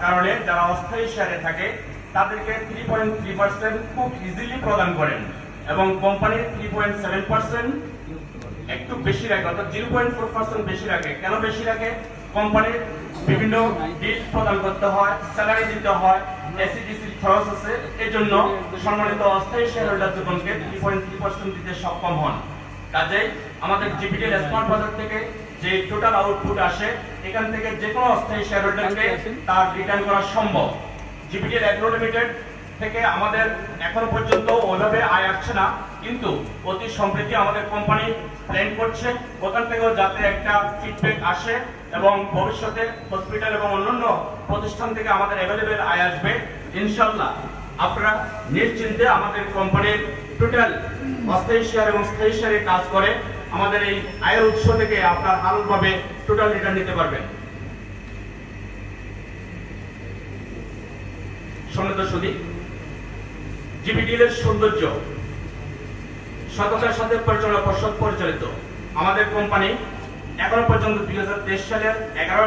কারণে যারা অস্থায়ী শেয়ারে থাকে তাদেরকে 3.3% খুব ইজিলি প্রদান করেন এবং কোম্পানির 3.7% একটু বেশি রাখে, অর্থাৎ 0.4% বেশি রাখে। কেন বেশি রাখে? কোম্পানির বিভিন্ন বিল প্রদান করতে হয়, স্যালারি দিতে হয়, এসিডিসি খরচ আছে, এই জন্য সম্মানিত অস্থায়ী শেয়ার হোল্ডারগণকে 3.3% দিতে সক্ষম হন। কাজেই আমাদের জিপিডিএল স্মার্ট বাজার থেকে যে টোটাল আউটপুট আসে, এখান থেকে যে কোনো অস্থায়ী শেয়ার হোল্ডারকে তার রিটার্ন করা সম্ভব। জিপিডিএল এগ্রো লিমিটেড থেকে আমাদের এখন পর্যন্ত ওইভাবে আয় আসছে না, কিন্তু অতি সম্প্রতি আমাদের কোম্পানি প্ল্যান করছে ওখান থেকেও যাতে একটা ফিডব্যাক আসে এবং ভবিষ্যতে হসপিটাল এবং অন্যান্য প্রতিষ্ঠান থেকে আমাদের অ্যাভেলেবেল আয় আসবে। ইনশাল্লাহ আপনারা নিশ্চিন্তে আমাদের কোম্পানির টোটাল অস্থায়ী শেয়ার এবং স্থায়ী শেয়ারে কাজ করে আমাদের এই আয়ের উৎস থেকে আপনার হালভাবে টোটাল রিটার্ন নিতে পারবেন। সম্মানিত সুধী, জিপিডিএল এর সৌন্দর্য সততার সাথে পরিচালনা পর্ষদ পরিচালিত আমাদের কোম্পানি এখনো পর্যন্ত 2023 সালের 11